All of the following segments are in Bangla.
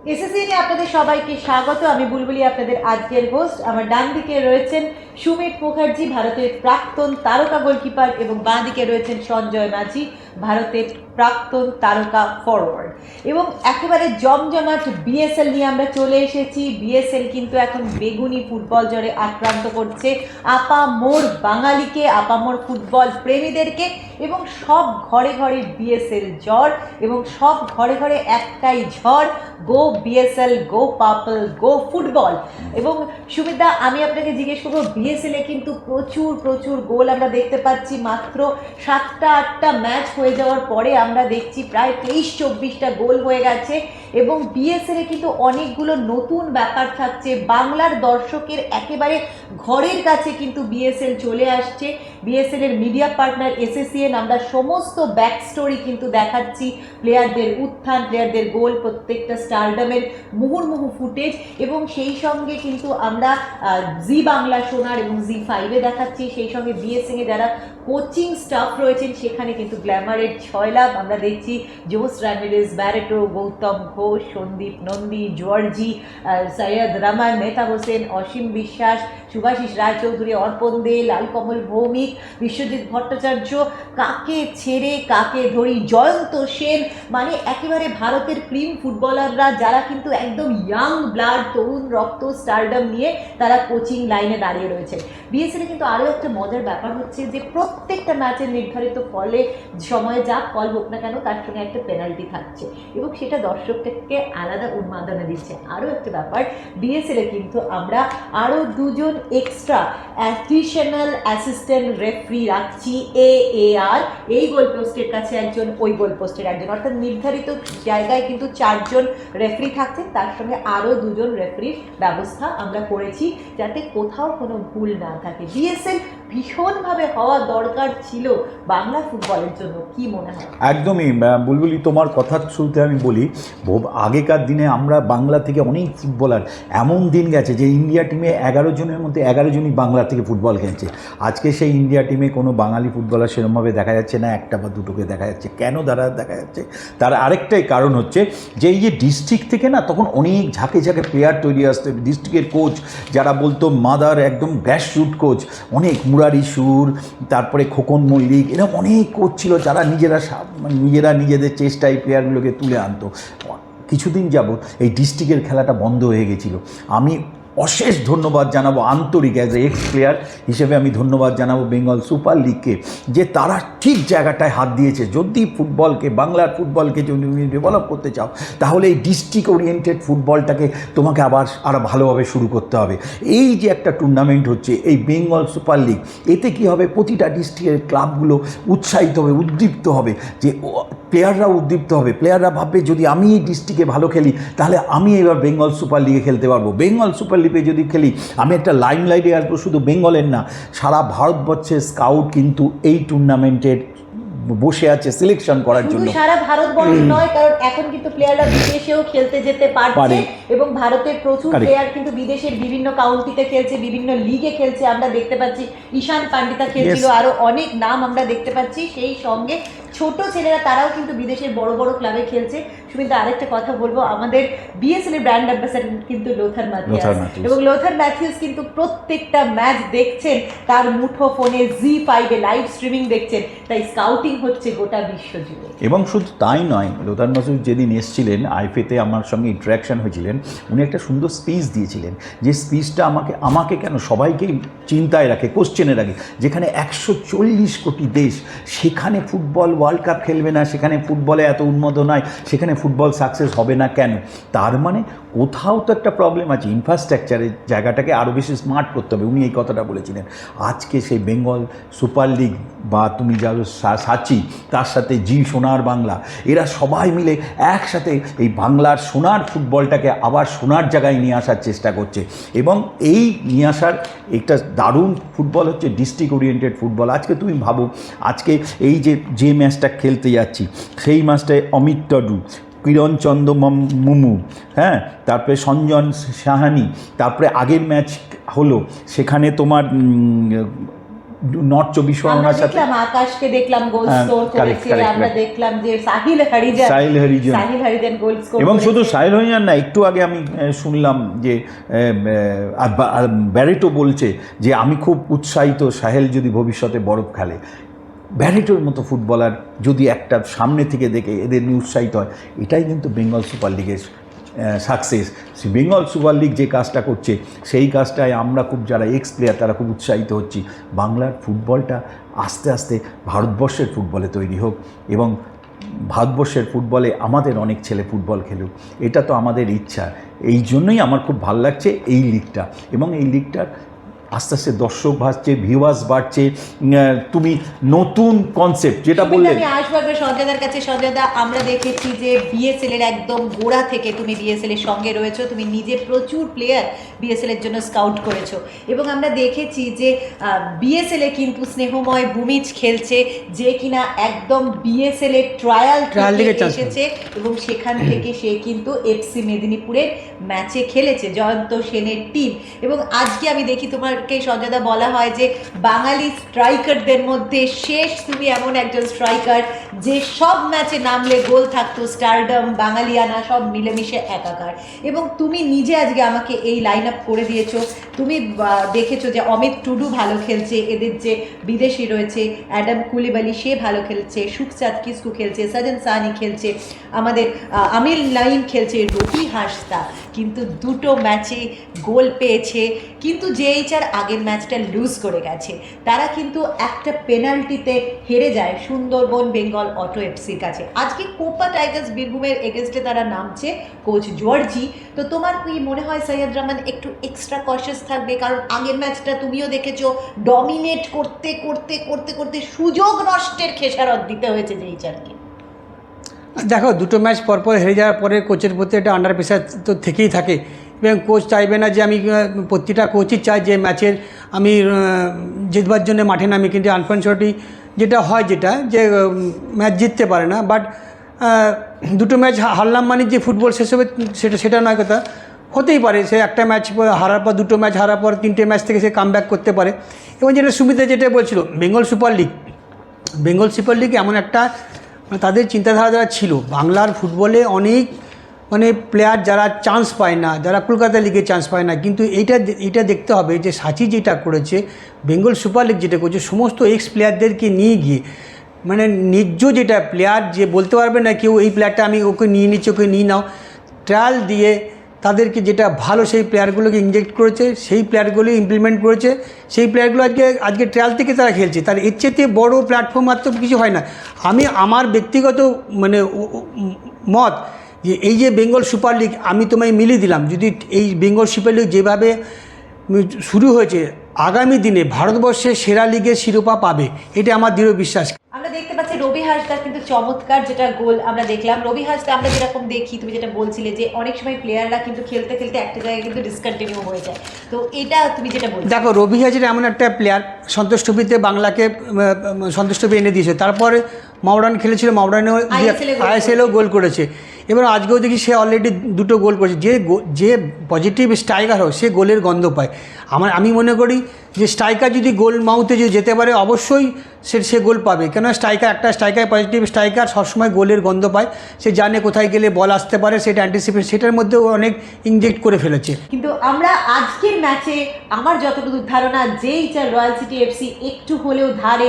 এসএসসি নিয়ে আপনাদের সবাইকে স্বাগত। আমি বুলবুলি, আপনাদের আজকের হোস্ট। আমার ডান দিকে রয়েছেন সুমিত মুখার্জি, ভারতের প্রাক্তন তারকা গোলকিপার, এবং বাঁ দিকে রয়েছেন সঞ্জয় মাঝি, ভারতের প্রাক্তন তারকা ফরওয়ার্ড। এবং একেবারে জমজমাট বিএসএল নিয়ে আমরা চলে এসেছি। বিএসএল কিন্তু এখন বেগুনি ফুটবল জ্বরে আক্রান্ত করছে আপামোর বাঙালিকে, আপামোর ফুটবল প্রেমীদেরকে, এবং সব ঘরে ঘরে বিএসএল জ্বর, এবং সব ঘরে ঘরে একটাই ঝড়, গো বিএসএল, গো পার্পল, গো ফুটবল। এবং সুমিতা, আমি আপনাকে জিজ্ঞেস করবো, বিএসএল এ কিন্তু প্রচুর প্রচুর গোল আমরা দেখতে পাচ্ছি। মাত্র 7টা-8টা ম্যাচ হয়ে যাওয়ার পরে আমরা দেখছি প্রায় 23-24টা গোল হয়ে গেছে। এবং বিএসএল এ কিন্তু অনেকগুলো নতুন ব্যাপার থাকছে। বাংলার দর্শকের একেবারে ঘরের কাছে কিন্তু বিএসএল চলে আসছে। বিএসএল এর মিডিয়া পার্টনার এসএসসিএন, আমরা সমস্ত ব্যাক স্টোরি কিন্তু দেখাচ্ছি, প্লেয়ারদের উত্থান, প্লেয়ারদের গোল, প্রত্যেকটা স্টারডামের মুহুর্মুহু ফুটেজ। এবং সেই সঙ্গে কিন্তু আমরা জি বাংলা সোনার এবং জি5-এ দেখাচ্ছি। সেই সঙ্গে বিএসএন এ যারা কোচিং স্টাফ রয়েছেন সেখানে কিন্তু গ্ল্যামারের ছয়লাভ আমরা দেখছি। Jose Ramirez, Barreto, Gautam Ghosh, Sandip Nandi, জর্জি, সৈয়দ রহমান, মেহতাব হোসেন, অসীম বিশ্বাস, শুভাশিস রায়চৌধুরী, অর্পণ দে, লালকমল ভৌমিক, বিশ্বজিৎ ভট্টাচার্য, কাকে ছেড়ে কাকে ধরি, জয়ন্ত সেন, মানে একেবারে ভারতের প্রিম ফুটবলাররা যারা কিন্তু একদম ইয়াং ব্লাড, তরুণ রক্ত, স্টারডাম নিয়ে তারা কোচিং লাইনে দাঁড়িয়ে রয়েছে। বিএসএল কিন্তু আরও একটা মজার ব্যাপার হচ্ছে যে প্রত্যেকটা ম্যাচের নির্ধারিত ফলে সময়ে যা ফল হোক না কেন তার সঙ্গে একটা পেনাল্টি থাকছে, এবং সেটা দর্শককে আলাদা উন্মাদনা দিচ্ছে। আরও একটা ব্যাপার, বিএসএল এ কিন্তু আমরা আরও দুজন এক্সট্রা অ্যাডিশনাল অ্যাসিস্ট্যান্ট রেফারি রাখছি, এএআর, এই গোল পোস্টের কাছে একজন, ওই গোল পোস্টের একজন, অর্থাৎ নির্ধারিত জায়গায় কিন্তু 4জন রেফারি থাকছেন, তার সঙ্গে আরও 2জন রেফারির ব্যবস্থা আমরা করেছি যাতে কোথাও কোনো ভুল না থাকে। বিএসএল ভীষণভাবে হওয়া দরকার ছিল বাংলা ফুটবলের জন্য, কি মনে হয়? একদমই বুলবুলি, তোমার কথার শুরুতে আমি বলি, আগেকার দিনে আমরা বাংলা থেকে অনেক ফুটবলার, এমন দিন গেছে যে ইন্ডিয়া টিমে 11 জনের মধ্যে 11 জনই বাংলা থেকে ফুটবল খেলছে। আজকে সেই ইন্ডিয়া টিমে কোনো বাঙালি ফুটবলার সেরকমভাবে দেখা যাচ্ছে না, একটা বা দুটোকে দেখা যাচ্ছে। কেন দেখা যাচ্ছে? তার আরেকটাই কারণ হচ্ছে যে এই যে ডিস্ট্রিক্ট থেকে না, তখন অনেক ঝাঁকে ঝাঁকে প্লেয়ার তৈরি আসতে, ডিস্ট্রিক্টের কোচ যারা বলতো মাদার, একদম গ্র্যাসরুট কোচ, অনেক মুরারি সুর, তারপরে খোকন মল্লিক, এরকম অনেক কোচ ছিল যারা নিজেরা নিজেদের চেষ্টায় প্লেয়ারগুলোকে তুলে আনতো। কিছুদিন যাবত এই ডিস্ট্রিক্টের খেলাটা বন্ধ হয়ে গেছিলো। আমি অশেষ ধন্যবাদ জানাবো, আন্তরিক অ্যাজ এ এক্স প্লেয়ার হিসেবে আমি ধন্যবাদ জানাবো বেঙ্গল সুপার লিগকে, যে তারা ঠিক জায়গাটায় হাত দিয়েছে। যদি ফুটবলকে, বাংলার ফুটবলকে যদি তুমি ডেভেলপ করতে চাও, তাহলে এই ডিস্ট্রিক্ট ওরিয়েন্টেড ফুটবলটাকে তোমাকে আরও ভালোভাবে শুরু করতে হবে। এই যে একটা টুর্নামেন্ট হচ্ছে এই বেঙ্গল সুপার লিগ, এতে কি হবে, প্রতিটা ডিস্ট্রিক্টের ক্লাবগুলো উৎসাহিত হবে, উদ্দীপ্ত হবে, যে প্লেয়াররা উদ্দীপ্ত হবে। প্লেয়াররা ভাববে যদি আমি এই ডিস্ট্রিক্টে ভালো খেলি তাহলে আমি এবার বেঙ্গল সুপার লিগে খেলতে পারবো। বেঙ্গল সুপার লিগে যদি খেলি আমি একটা লাইমলাইটে আসবো, শুধু বেঙ্গলের না, সারা ভারতবর্ষের স্কাউট কিন্তু এই টুর্নামেন্টের বসে আছে সিলেকশন করার জন্য। সারা ভারতবর্ষ নয়, কারণ এখন কিন্তু প্লেয়াররা বিদেশেও খেলতে যেতে পারছে, এবং ভারতের প্রচুর প্লেয়ার কিন্তু বিদেশের বিভিন্ন কাউন্টিতে খেলছে, বিভিন্ন লিগে খেলছে। আমরা দেখতে পাচ্ছি ঈশান পান্ডিতা খেলছিল, আরো অনেক নাম আমরা দেখতে পাচ্ছি। সেই সঙ্গে ছোট ছেলেরা তারাও কিন্তু বিদেশের বড় বড় ক্লাবে খেলছে। সুমিতা, আরেকটা কথা বলবো, আমাদের বিএসএল এর ব্র্যান্ড অ্যাম্বাসাডর কিন্তু লোথার ম্যাথিউস, এবং লোথার ম্যাথিউস কিন্তু প্রত্যেকটা ম্যাচ দেখছেন তার মুঠো ফোনে, জি5-এ লাইভ স্ট্রিমিং দেখছেন, তাই স্কাউটিং হচ্ছে গোটা বিশ্ব জুড়ে। এবং শুধু তাই নয়, লোথার ম্যাথিউস যেদিন এসেছিলেন আইফেতে আমার সঙ্গে ইন্টারাকশন হয়েছিলেন, উনি একটা সুন্দর স্পিচ দিয়েছিলেন, যে স্পিচটা আমাকে কেন সবাইকেই চিন্তায় রাখে, কোশ্চেনে রাখে। যেখানে 140 কোটি দেশ, সেখানে ফুটবল ওয়ার্ল্ড কাপ খেলবে না, সেখানে ফুটবলে এত উন্মাদনায়, সেখানে ফুটবল সাকসেস হবে না কেন? তার মানে কোথাও তো একটা প্রবলেম আছে। ইনফ্রাস্ট্রাকচারের জায়গাটাকে আরও বেশি স্মার্ট করতে হবে, উনি এই কথাটা বলেছিলেন। আজকে সেই বেঙ্গল সুপার লিগ বা তুমি যা সাচি, তার সাথে জি সোনার বাংলা, এরা সবাই মিলে একসাথে এই বাংলার সোনার ফুটবলটাকে আবার সোনার জায়গায় নিয়ে আসার চেষ্টা করছে। এবং এই নিয়ে আসার একটা দারুণ ফুটবল হচ্ছে ডিস্ট্রিক্ট ওরিয়েন্টেড ফুটবল। আজকে তুমি ভাবো, আজকে এই যে ম্যাচটা খেলতে যাচ্ছি, সেই ম্যাচটায় অমিত টডু, কিরণচন্দ্র মুমু, হ্যাঁ, তারপরে সঞ্জন সাহানি, তারপরে আগের ম্যাচ হলো সেখানে তোমার নর্থ চব্বিশ আমরা পরগনার সাথে। দেখলাম আকাশকে দেখলাম গোল হ্যাঁ, স্কোর correct, করেছে, correct, আমরা correct. দেখলাম যে সাহিল হরিজন গোল স্কোর এবং শুধু সাহিল হরিজন না, একটু আগে আমি শুনলাম যে ব্যারেটো বলছে যে আমি খুব উৎসাহিত সাহেল যদি ভবিষ্যতে বড় খেলে। ব্যারেটোর মতো ফুটবলার যদি একটা সামনে থেকে দেখে এদের নিয়ে উৎসাহিত হয়, এটাই কিন্তু বেঙ্গল সুপার লিগের সাকসেস। বেঙ্গল সুপার লিগ যে কাজটা করছে সেই কাজটায় আমরা খুব, যারা এক্স প্লেয়ার তারা খুব উৎসাহিত হচ্ছি। বাংলার ফুটবলটা আস্তে আস্তে ভারতবর্ষের ফুটবলে তৈরি হোক এবং ভারতবর্ষের ফুটবলে আমাদের অনেক ছেলে ফুটবল খেলুক, এটা তো আমাদের ইচ্ছা। এই জন্যই আমার খুব ভালো লাগছে এই লিগটা, এবং এই লিগটার আস্তে আস্তে দর্শক বাড়ছে, ভিউয়ার্স বাড়ছে। তুমি নতুন কনসেপ্ট যেটা বললে, আমি আসবো একবার সঞ্জয়দার কাছে। সঞ্জয়দা, আমরা দেখেছি যে বিএসএল এর একদম গোড়া থেকে তুমি বিএসএল এর সঙ্গে রয়েছো, তুমি নিজে প্রচুর প্লেয়ার বিএসএল এর জন্য স্কাউট করেছো, এবং আমরা দেখেছি যে বিএসএল এ কিন্তু স্নেহময় ভূমিজ খেলছে, যে কিনা একদম বিএসএল এর ট্রায়াল থেকে এসেছে এবং সেখান থেকে সে কিন্তু এফসি মেদিনীপুরের ম্যাচে খেলেছে জয়ন্ত সেনের টিম। এবং আজকে আমি দেখি তোমাকে সঞ্জয়দা বলা হয় যে বাঙালি স্ট্রাইকারদের মধ্যে শেষ তুমি এমন একজন স্ট্রাইকার যে সব ম্যাচে নামলে গোল থাকতো, স্টারডম, বাঙালিয়ানা সব মিলেমিশে একাকার। এবং তুমি নিজে আজকে আমাকে এই লাইন আপ করে দিয়েছো। তুমি দেখেছো যে অমিত টুডু ভালো খেলছে, এদের যে বিদেশি রয়েছে অ্যাডাম কুলিবালি সে ভালো খেলছে, সুখচাঁদ কিসকু খেলছে, সাজন সানি খেলছে, আমাদের আমির নাইম খেলছে, রবি হাসদা কিন্তু দুটো ম্যাচে গোল পেয়েছে, কিন্তু জেএইচআর আগের ম্যাচটা লুজ করে গেছে। তারা কিন্তু একটা পেনাল্টিতে হেরে যায় সুন্দরবন বেঙ্গল অটো এফসির কাছে। আজকে কোপা টাইগার্স বীরভূমের এগেনস্টে তারা নামছে কোচ জর্জি। তো তোমার কি মনে হয় সৈয়দ রহমান একটু এক্সট্রা কশাস থাকবে? কারণ আগের ম্যাচটা তুমিও দেখেছো ডমিনেট করতে করতে করতে করতে সুযোগ নষ্টের খেসারত দিতে হয়েছে জেএইচআরকে। দেখো, দুটো ম্যাচ পরপর হেরে যাওয়ার পরে কোচের প্রতি একটা আন্ডার প্রেশার তো থেকেই থাকে, এবং কোচ চাইবে না যে আমি, প্রতিটা কোচই চায় যে ম্যাচের আমি জিতবার জন্য মাঠে নামি, কিন্তু আনফর্চুনেটলি যেটা হয় যেটা যে ম্যাচ জিততে পারে না। বাট দুটো ম্যাচ হারলাম মানে যে ফুটবল শেষ হবে সেটা নয় কথা, হতেই পারে সে একটা ম্যাচ হারার পর, দুটো ম্যাচ হারার পর তিনটে ম্যাচ থেকে সে কামব্যাক করতে পারে। এবং যেটা সুবিধা যেটা বলছিল বেঙ্গল সুপার লিগ এমন একটা, তাদের চিন্তাধারা যারা ছিল বাংলার ফুটবলে অনেক প্লেয়ার যারা চান্স পায় না, যারা কলকাতা লিগে চান্স পায় না, কিন্তু এইটা দেখতে হবে যে সাচি যেটা করেছে, বেঙ্গল সুপার লিগ যেটা করেছে, সমস্ত এক্স প্লেয়ারদেরকে নিয়ে গিয়ে নিজ যেটা প্লেয়ার যে বলতে পারবে না কেউ এই প্লেয়ারটা আমি ওকে নিয়ে নিচ্ছি, ওকে নিয়ে নাও, ট্রায়াল দিয়ে তাদেরকে যেটা ভালো সেই প্লেয়ারগুলোকে ইনজেক্ট করেছে, সেই প্লেয়ারগুলো ইমপ্লিমেন্ট করেছে, সেই প্লেয়ারগুলো আজকে ট্রায়াল থেকে তারা খেলছে। তার এর চেয়ে বড় প্ল্যাটফর্ম আর তো কিছু হয় না। আমার ব্যক্তিগত মত যে এই যে বেঙ্গল সুপার লিগ আমি তোমায় মিলিয়ে দিলাম, যদি এই বেঙ্গল সুপার লিগ যেভাবে শুরু হয়েছে আগামী দিনে ভারতবর্ষের সেরা লিগের শিরোপা পাবে, এটা আমার দৃঢ় বিশ্বাস। আমরা দেখতে পাচ্ছি রবি হাসদা কিন্তু চমৎকার যেটা গোল আমরা দেখলাম। রবি হাসদা আমরা যেরকম দেখি, তুমি যেটা বলছিলে যে অনেক সময় প্লেয়াররা কিন্তু খেলতে খেলতে একটা জায়গায় কিন্তু ডিসকন্টিনিউ হয়ে যায়, তো এটা তুমি যেটা বলছো। দেখো, রবি হাসদা এমন একটা প্লেয়ার সন্তোষ ট্রফিতে বাংলাকে সন্তোষ ট্রফি এনে দিয়েছে, তারপরে মাওরান খেলেছিল, মাওরানেও আইএসএলও গোল করেছে, এবার আজকেও দেখি সে অলরেডি দুটো গোল করেছে। যে পজিটিভ স্ট্রাইকার হোক সে গোলের গন্ধ পায়। আমি মনে করি যে স্ট্রাইকার যদি গোল মাউথে যদি যেতে পারে অবশ্যই সে গোল পাবে, কেন একটা স্ট্রাইকার পজিটিভ স্ট্রাইকার সবসময় গোলের গন্ধ পায়, সে জানে কোথায় গেলে বল আসতে পারে, সেটা অ্যান্টিসিপেট, সেটার মধ্যেও অনেক ইনজেক্ট করে ফেলেছে। কিন্তু আমরা আজকের ম্যাচে আমার যতটুকু ধারণা জেএইচআর রয়্যাল সিটি এফসি একটু হলেও ধারে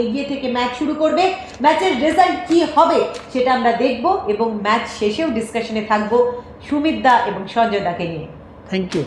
এগিয়ে থেকে ম্যাচ শুরু করবে। ম্যাচের রেজাল্ট কি হবে সেটা আমরা দেখব এবং ম্যাচ শেষেও ডিসকাশনে থাকবো সুমিত দা এবং সঞ্জয় দাকে নিয়ে। Thank you.